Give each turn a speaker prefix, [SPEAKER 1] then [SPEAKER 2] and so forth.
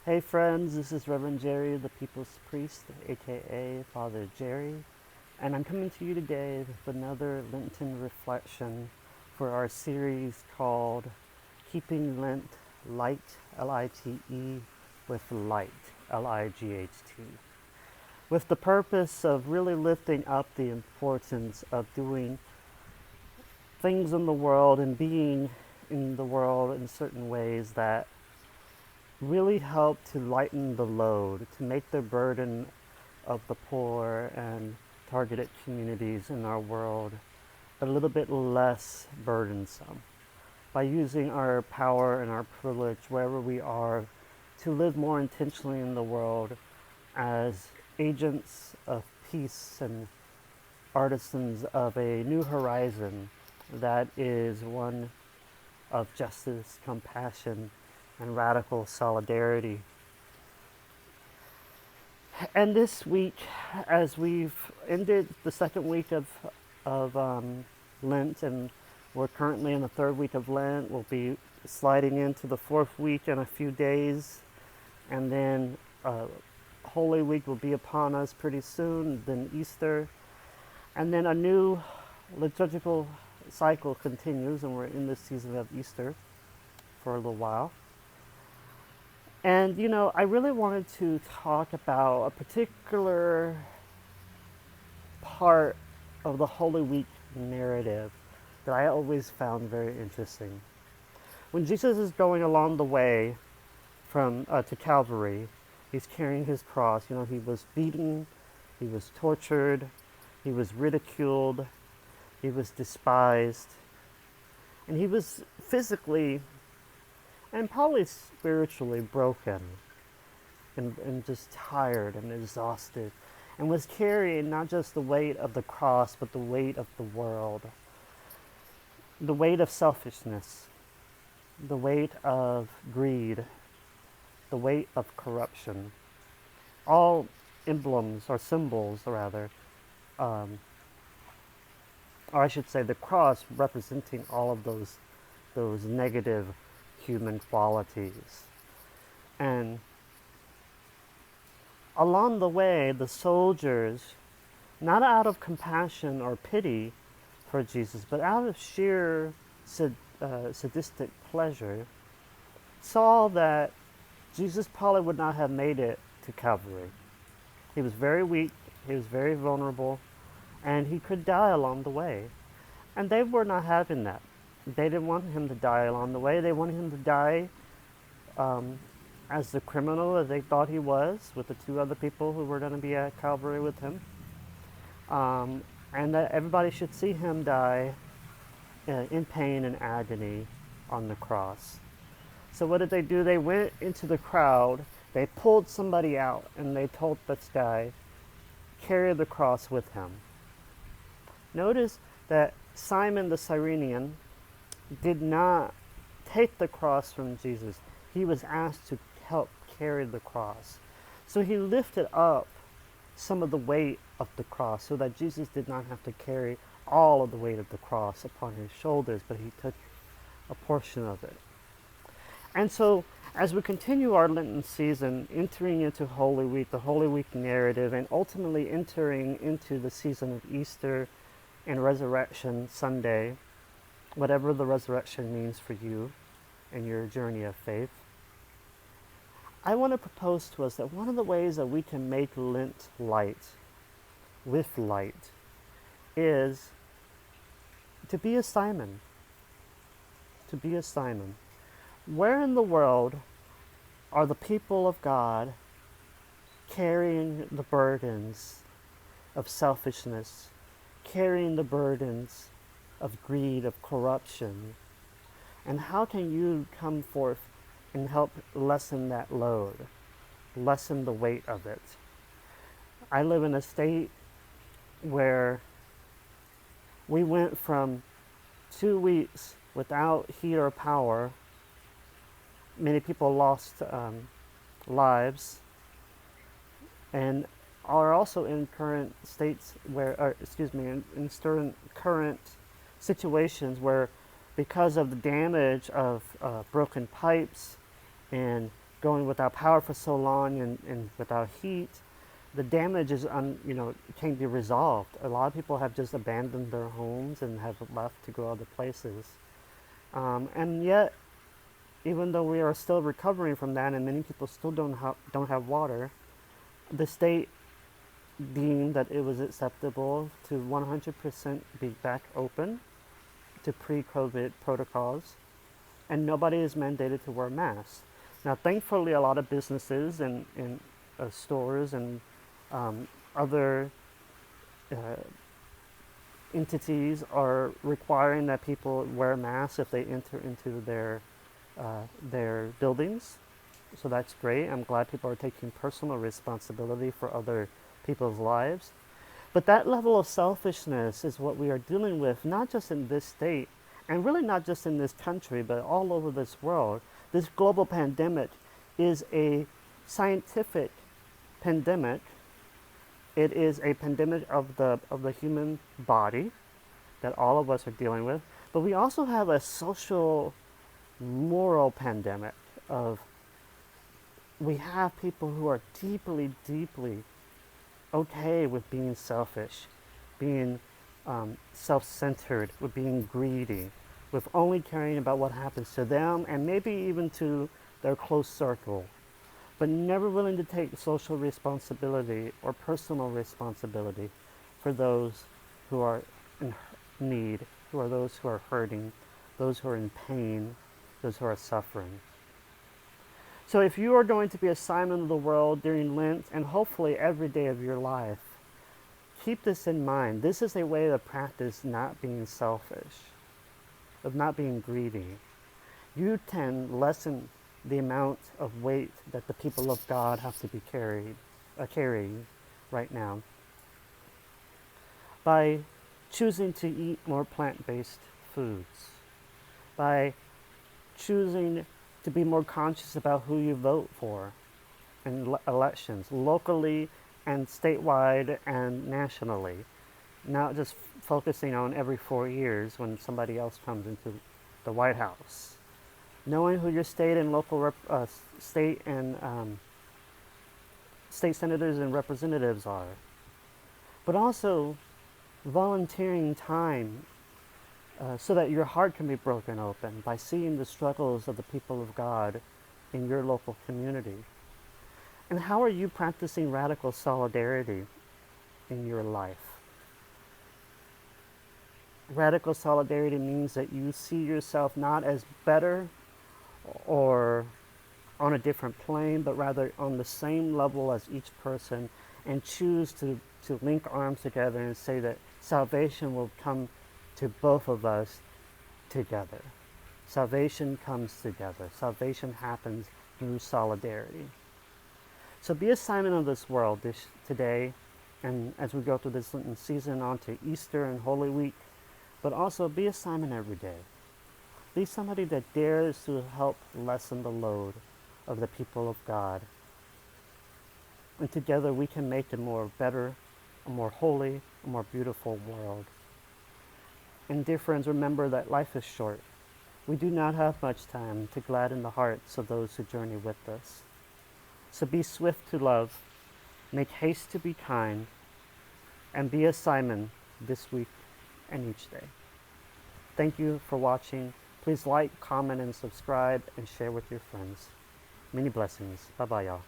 [SPEAKER 1] Hey friends, this is Reverend Jerry, the People's Priest, aka Father Jerry, and I'm coming to you today with another Lenten reflection for our series called Keeping Lent Light, L-I-T-E, with Light, L-I-G-H-T, with the purpose of really lifting up the importance of doing things in the world and being in the world in certain ways that really help to lighten the load, to make the burden of the poor and targeted communities in our world a little bit less burdensome by using our power and our privilege wherever we are to live more intentionally in the world as agents of peace and artisans of a new horizon that is one of justice, compassion, and radical solidarity. And this week, as we've ended the second week of Lent, and we're currently in the third week of Lent, we'll be sliding into the fourth week in a few days, and then Holy Week will be upon us pretty soon, then Easter, and then a new liturgical cycle continues, and we're in this season of Easter for a little while. And I really wanted to talk about a particular part of the Holy Week narrative that I always found very interesting. When Jesus is going along the way from to Calvary, he's carrying his cross. He was beaten, he was tortured, he was ridiculed, he was despised, and he was physically and probably spiritually broken and just tired and exhausted, and was carrying not just the weight of the cross, but the weight of the world, the weight of selfishness, the weight of greed, the weight of corruption, all emblems or symbols, rather, or I should say the cross representing all of those negative human qualities. And along the way, the soldiers, not out of compassion or pity for Jesus, but out of sheer sadistic pleasure, saw that Jesus probably would not have made it to Calvary. He was very weak, he was very vulnerable, and he could die along the way. And they were not having that. They didn't want him to die along the way. They wanted him to die as the criminal that they thought he was, with the two other people who were going to be at Calvary with him. And that everybody should see him die in pain and agony on the cross. So what did they do? They went into the crowd, they pulled somebody out, and they told this guy, carry the cross with him. Notice that Simon the Cyrenian did not take the cross from Jesus. He was asked to help carry the cross. So he lifted up some of the weight of the cross so that Jesus did not have to carry all of the weight of the cross upon his shoulders, but he took a portion of it. And so as we continue our Lenten season, entering into Holy Week, the Holy Week narrative, and ultimately entering into the season of Easter and Resurrection Sunday, whatever the resurrection means for you in your journey of faith, I want to propose to us that one of the ways that we can make Lent light, with light, is to be a Simon. To be a Simon. Where in the world are the people of God carrying the burdens of selfishness, carrying the burdens of greed, of corruption? And how can you come forth and help lessen that load, lessen the weight of it? I live in a state where we went from 2 weeks without heat or power. Many people lost lives, and are also in current states where, in certain current situations where, because of the damage of broken pipes and going without power for so long and without heat, the damage is can't be resolved. A lot of people have just abandoned their homes and have left to go other places. And yet, even though we are still recovering from that, and many people still don't have water, the state deemed that it was acceptable to 100% be back open to pre-COVID protocols, and nobody is mandated to wear masks. Now, thankfully, a lot of businesses and stores and other uh, entities are requiring that people wear masks if they enter into their buildings. So that's great. I'm glad people are taking personal responsibility for other people's lives. But that level of selfishness is what we are dealing with, not just in this state, and really not just in this country, but all over this world. This global pandemic is a scientific pandemic. It is a pandemic of the human body that all of us are dealing with. But we also have a social, moral pandemic of we have people who are deeply, deeply okay with being selfish, being self-centered, with being greedy, with only caring about what happens to them and maybe even to their close circle, but never willing to take social responsibility or personal responsibility for those who are in need, who are those who are hurting, those who are in pain, those who are suffering. So if you are going to be a Simon of the world during Lent and hopefully every day of your life, keep this in mind. This is a way to practice not being selfish, of not being greedy. You can lessen the amount of weight that the people of God have to be carrying right now by choosing to eat more plant-based foods, by choosing to be more conscious about who you vote for in elections, locally and statewide and nationally, not just focusing on every 4 years when somebody else comes into the White House. Knowing who your state and local state senators and representatives are, but also volunteering time so that your heart can be broken open by seeing the struggles of the people of God in your local community. And how are you practicing radical solidarity in your life? Radical solidarity means that you see yourself not as better or on a different plane, but rather on the same level as each person, and choose to link arms together and say that salvation will come to both of us together. Salvation comes together. Salvation happens through solidarity. So be a Simon of this world today, and as we go through this Lenten season on to Easter and Holy Week, but also be a Simon every day. Be somebody that dares to help lessen the load of the people of God. And together we can make a more better, a more holy, a more beautiful world. And dear friends, remember that life is short. We do not have much time to gladden the hearts of those who journey with us. So be swift to love, make haste to be kind, and be a Simon this week and each day. Thank you for watching. Please like, comment, and subscribe, and share with your friends. Many blessings. Bye-bye, y'all.